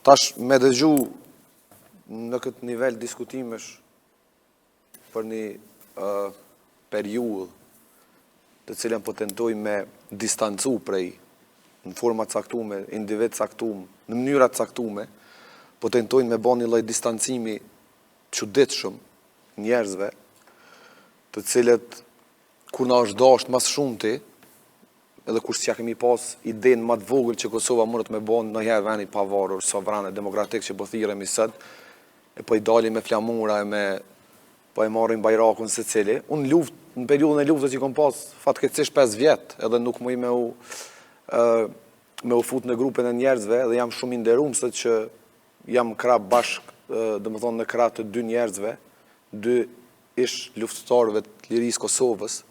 Tash me dëgju në këtë nivel diskutimesh për një periudhë të cilën po tentoj me distancu prej në forma caktume, individ caktum, në mënyra caktume, po tentojnë me bën një lloj distancimi çuditshëm njerëzve, të cilët kur na është dashur më shumti, edhe kur s'ja kemi pas idenë më të vogël që Kosova mundet me bën ndonjëherë vend i pavarur, sovran e demokratik që po thirremi sot, e po i dalim me flamura e me po e marrim bajrakun secili. Unë në periudhën e luftës që kom pas fatkeqësisht 5 vjet, edhe nuk muj me u fut në grupin e njerëzve, dhe jam shumë i nderuar që jam krah bashk, domethënë në krah të dy njerëzve, dy ish luftëtarëve të lirisë Kosovës,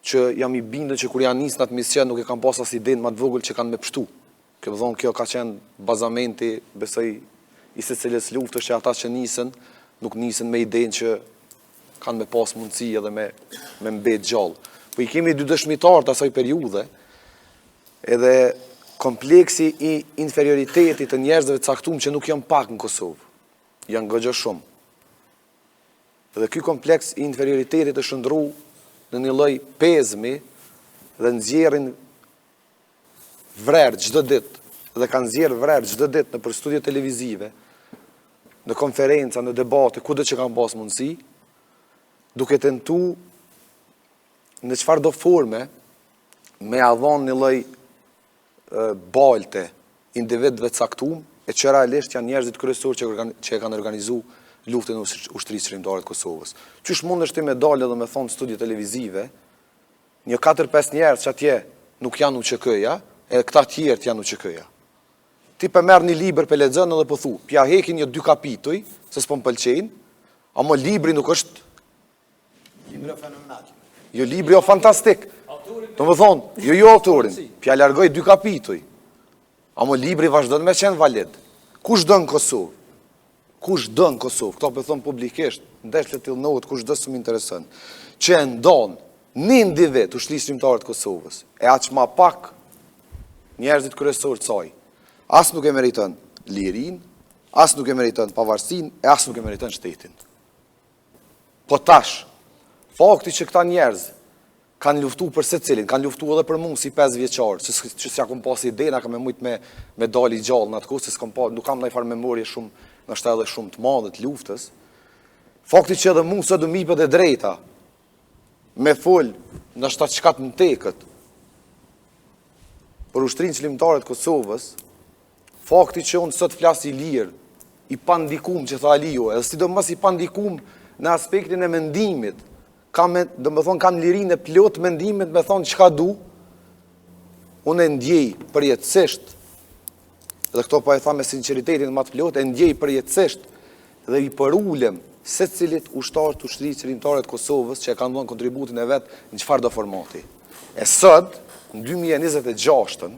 që jam i bindur që kur janë nisë në atë mision nuk e kanë pas as idenë më të vogël që kanë me pështu. Kjo ka qenë bazamenti, besoj, i secilës luftës, që ata që nisën, nuk nisën me idenë që kanë me pas mundësi edhe me mbet gjallë. Po i kemi dy dëshmitar të asaj periudhe, edhe kompleksi i inferioritetit të njerëzve caktuar që nuk janë pak në Kosovë, janë goxha shumë. Dhe ky kompleks i inferioritetit është shndru në një lloj pezmi dhe nxjerrin vrerë çdo ditë, dhe kanë nxjerrë vrerë çdo ditë nëpër studio televizive, në konferenca, në debate, kudo që kanë pas mundësi, duke tentu në çfarëdo forme me avon një lloj balte individëve caktuar, e që realisht janë njerëzit kryesorë që e kanë organizuar luftën e ushtrisë shërimtare të Kosovës. Qysh mundesh ti me dalë dhe me thonë studio televizive, një 4-5 njerëz që atje nuk janë UÇK-ja, e këta tjerë janë UÇK-ja. Ti për merë një libër për lexon edhe po thu, pja hekin një 2 kapituj, se s'po m'pëlqejnë, ama libri nuk është... Libri fenomenal. Jo, libri o fantastik. Do më thonë, jo autorin, pja largoj 2 kapituj, ama libri vazhdon me qenë valid. Kush do në Kosovë? Kush do në Kosovë? Këta për thonë publikisht, ndeshtë të tillnohet, kush do së më interesën, që e ndonë një individ ushtrisë shërimtare të Kosovës, e aq ma pak njerëzit kryesorë të saj, as nuk e meriton lirin, as nuk e meriton pavarësin, e as nuk e meriton shtetin. Po tash, fakti që këta njerëz kanë luftu për secilin, kanë luftu edhe për mua si 5 vjeçar, që s'ja kom pas idenë, kam e mujt me dali gjallë në atë kohë, se nuk kam ndaj farë memorje shumë, nështë edhe shumë të madhe të luftës. Fakti që edhe mua së du mipet e drejta, me fol nështë atë qkat në tekët, për ushtrinë çlimtare të Kosovës, fakti që unë sot flas i lirë, i pandikum që tha Aliu, edhe sidomos i pandikum në aspektin e mendimit, kam lirinë e plot mendimit me thonë çka du, unë e ndjej përjetësisht, dhe këto pa e tha me sinceritetin më të plot, e ndjej përjetësisht dhe i përulem secilit ushtar të ushtrisë çlimtare të Kosovës që e kanë dhënë kontributin e vet në çfarëdo formati. E sot, në 2026-ën,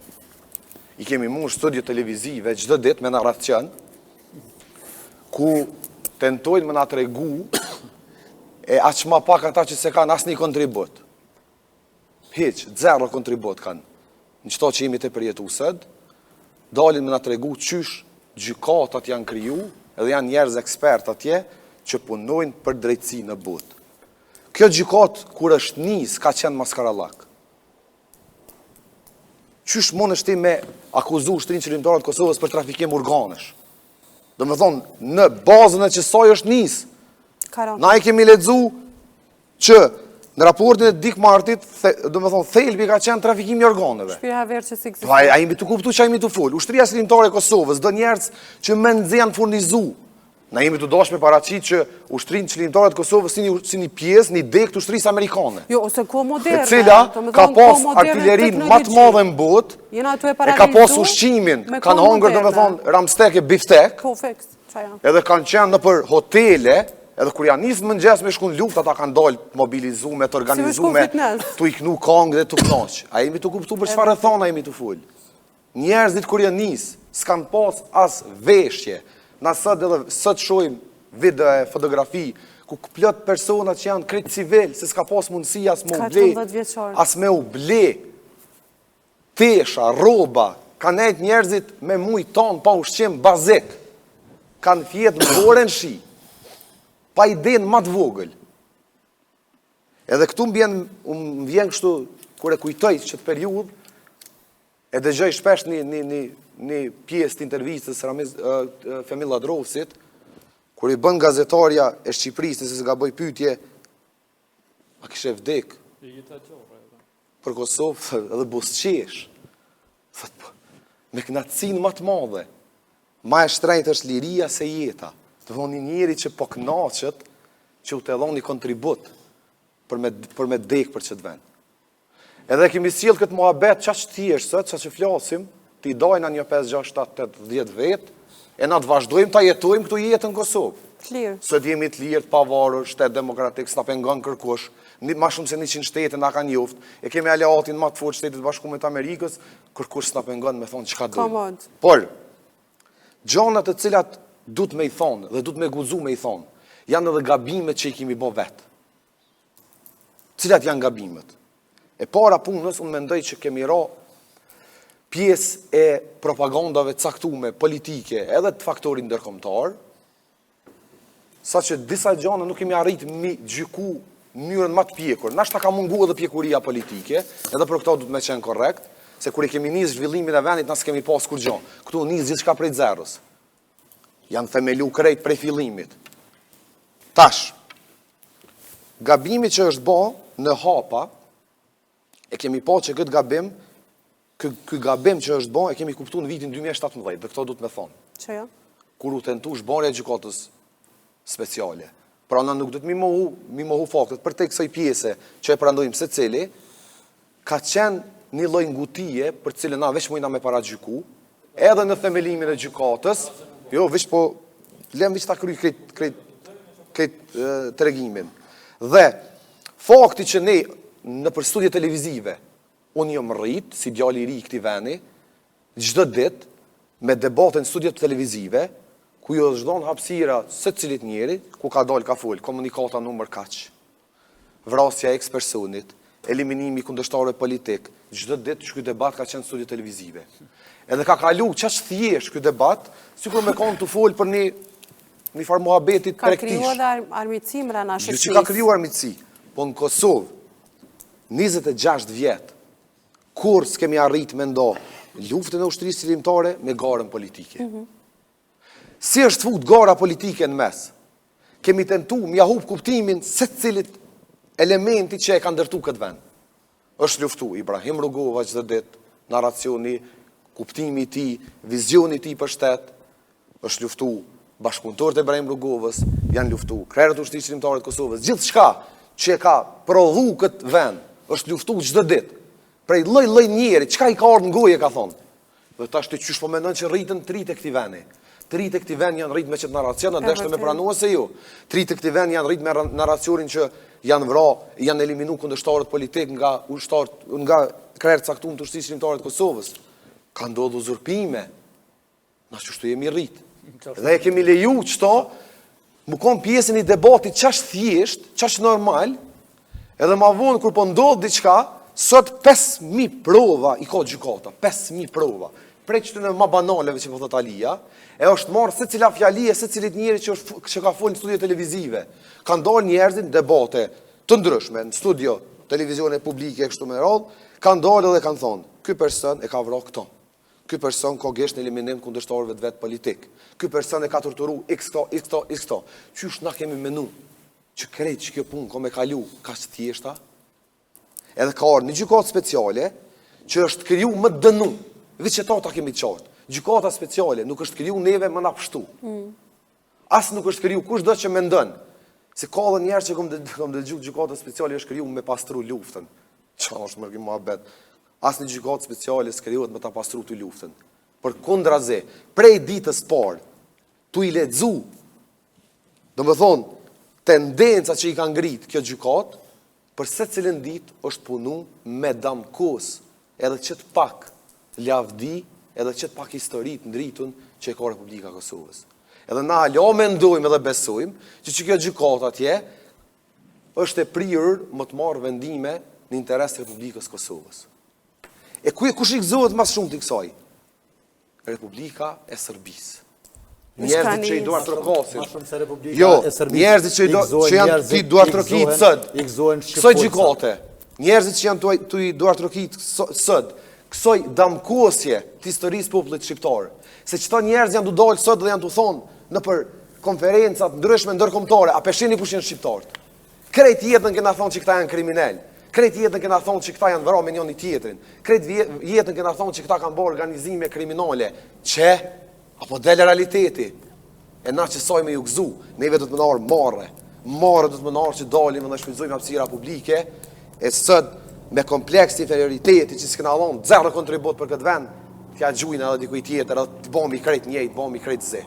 i kemi mush studio televizive çdo ditë me narracion, ku tentojnë me na tregu e aq ma pak ata që se kanë asnjë kontribut. Hiç, 0 kontribut kanë. Në çto që jemi të përjetu sot, dalin me na tregu qysh gjykatat janë kriju, edhe janë njerëz ekspert atje që punojnë për drejtësi në botë. Kjo gjykat kur është nis ka qenë maskarallak. Qysh mundesh ti me akuzu ushtrinë çlimtare të Kosovës për trafikim organesh? Do me thonë, në bazën e qësaj është nis. Na i kemi lexu që në raportin e Dik Martit, do me thonë, thelbi ka qenë trafikimi i organeve. Shpira verë që si kësi. A jemi të kuptu që a jemi të full. Ushtria çlimtare e Kosovës, do njerëz që me nëzjan furnizu. Na jemi të dashme paraqit që ushtrin çlimtare të Kosovës si një pjesë, një dek të ushtrisë amerikane. Jo, ose ko moderne. E cila ka pas artillerin më të madhe në botë, e ka pas ushqimin, kanë hongër, do me thonë, ramstek e biftek, edhe kanë qenë në për hotele, edhe kur janë nisë mëngjes me shku në luft, ata kanë dalë të mobilizume, të organizume, të iknu kongë dhe të knaq. A jemi të kuptu për çfarë thona jemi të full. Njerëzit kur janë nisë, s'kan pas as veshje. Na sot shojmë video e fotografi, ku plot persona që janë krejt civil, se s'ka pas mundësi as me u ble, tesha, roba, kanë nejt njerëzit me mujt tonë pa ushqim bazik, kanë fjetë në vore në shi, pa idenë ma të vogël. Edhe këtu më vjen kështu, kur e kujtoj që të periudhë, e dëgjoj shpesh një pjesë të intervistës Femil Ladrovsit, kur i bën gazetarja e Shqipërisë, nëse s'ka bëj pyetje, a kishe vdek për Kosovë edhe busqesh. Me knatësinë më të madhe, ma e shtrenjtë është liria se jeta. Të thonë një njeri që po knaqet, që u të edhon një kontribut për me dek për qëtë vend. Edhe kemi sjellë këtë muhabet qaq thjesht sot, që flasim, t'i dajna një 5, 6, 7, 8, 10 vetë, e na të vazhdojmë ta jetojmë këtu jetën në Kosovë. Lirë. Sot jemi të lirë, të pavarur, shtet demokratik, s'na pengon kërkush, ma shumë se 100 shtete na kanë njoft, e kemi aleatin ma të fortë Shtetet Bashkuara të Amerikës, kërkush s'na pengon me thonë çka do. Komod. Por, gjanat të cilat duhet me i thonë, dhe duhet me guxu me i thonë, janë edhe gabimet që i kemi bë vetë. Cilat janë gabimet? E para punës, unë mendoj që kemi ra pjesë e propagandave caktume, politike, edhe të faktorit ndërkombëtar, sa që disa gjana nuk kemi arrit mi gjyku mënyrën më të pjekur. Nashta ka mungu edhe pjekuria politike, edhe për këto du të me qenë korrekt, se kur i kemi nis zhvillimin e vendit, na s'kemi pas kur gjë. Këtu nis gjithçka prej zerës. Janë themelu krejt prej fillimit. Tash, gabimi që është bë në hapa, e kemi pa që këtë gabim, ky gabim që është bë, e kemi kuptuar në vitin 2017, dhe këto du të me thonë. Që jo? Kur u tentu shbarja e gjykatës speciale. Pra na nuk do të mi mohu faktet për te kësaj pjese që e prandojmë secili, ka qenë një lloj ngutije për cilën na veç mujna me paragjyku, edhe në themelimin e gjykatës, jo veç po lëm veç ta kryj këtë tregimin. Dhe fakti që ne në për studje televizive unë jam rrit si djali i ri i këtij vendi çdo ditë me debatën studje televizive, ku jo është dhënë hapësira secilit njeri, ku ka dalë ka fol, komunikata numër kaq, vrasja e eks personit, eliminimi i kundërshtarëve politik, çdo ditë që ky debat ka qenë studje televizive. Edhe ka kalu çaq thjesht ky debat, sikur me kon të fol për një farë muhabetit prektish. Ka kriju edhe armiqësi brenda shoqërisë. Jo që ka kriju armiqësi, po në Kosovë 26 vjet kur s'kemi arrit me ndo luftën e ushtrisë civiltare me garën politike. Si është fut gara politike në mes? Kemi tentu mi ja hub kuptimin se cilit elementi që e ka ndërtu këtë vend. Është luftu Ibrahim Rugova çdo ditë, narracioni, kuptimi i tij, vizioni i tij për shtet, është luftu bashkëpunëtorët e Ibrahim Rugovës, janë luftu krerët e ushtrisë civiltare të Kosovës, gjithçka që e ka prodhu këtë vend, është luftu çdo ditë. Prej lloj njeri, çka i ka ardhur në gojë ka thonë. Dhe tash ti qysh po mendon që rritën tri të këtij vendi. Tri të këtij vend janë rrit me çet narracion, ndeshte me pranuar se jo. Tri të këtij vend janë rrit me narracionin që janë janë eliminu kundërshtarët politik nga krerët caktuar të ushtrisë civiltare të Kosovës. Ka ndodhur uzurpime. Na çështu jemi rrit. Dhe e kemi leju çto, më kon pjesën i debatit çaq thjesht, çaq normal, edhe ma vonë kur po ndodh diçka, sot 5.000 prova i ka gjykata, 5.000 prova. Prej qëtën e ma banaleve që po thot Alia, e është marrë se cila fjali e se cilit njeri që ka folë në studio televizive. Kanë dalë njerëzit në debate të ndryshme, në studio televizione publike e kështu me radhë, kanë dalë dhe kanë thonë, ky person e ka vra këto, ky person ka gjesht në eliminim kundërshtarëve të vetë politik, ky person e ka torturu x këto. Qysh na kemi menu që krejt që kjo punë ko me kalu, ka që thjeshta, edhe ka orë një gjykatë speciale që është kriju më dënu, veçetata kemi të qartë. Gjykata speciale nuk është kriju neve më na pështu. As nuk është kriju kush do që mendon se ka edhe njerëz që kom dëgju gjykata speciale është kriju me pastru luftën. Çfarë është më mohabet? As në gjykatë speciale s'krijohet me ta pastru të luftën. Për kundrazi, prej ditës parë, tu i lexu, domethënë, tendenca që i ka ngrit kjo gjykatë, për secilën ditë është punu me damkos, edhe qëtë pak lavdi, edhe qëtë pak historit ndritun që e ka Republika Kosovës. Edhe na alo mendojmë edhe besojmë që kjo gjykatë atje është e prirur më të marrë vendime në interes të Republikës Kosovës. E kush i gëzohet mas shumë të kësaj? Republika e Serbisë. Njerëzit që i duar trokosin. Ma shumë se Republika Jo, e Serbisë. njerëzit që janë të i duar trokit sëd. Kësoj gjikote. Njerëzit që janë të i duar trokit sëd. Kësoj damkuosje të historisë popullit shqiptar. Se qëta njerëz janë të dollë sëd dhe janë të thonë në për konferencat ndryshme ndërkombëtare, a peshini kush janë shqiptarët. Krejt jetën kena thonë që këta janë kriminal. Krejt jetën kena thonë që këta janë vëra me njëri tjetrin. Krejt jetën kena thonë që këta kanë bërë organizime kriminale. Që? Apo del realiteti. E na që soj me ju gëzu, neve do të më narë marre. Marre do të më narë që dalim dhe shpizojmë hapësira publike, e sët me kompleks të inferioriteti që s'kena dhonë zero kontribut për këtë vend, t'ja gjujnë edhe dikuj tjetër, edhe të bomi krejt njejt, bomi krejt zi.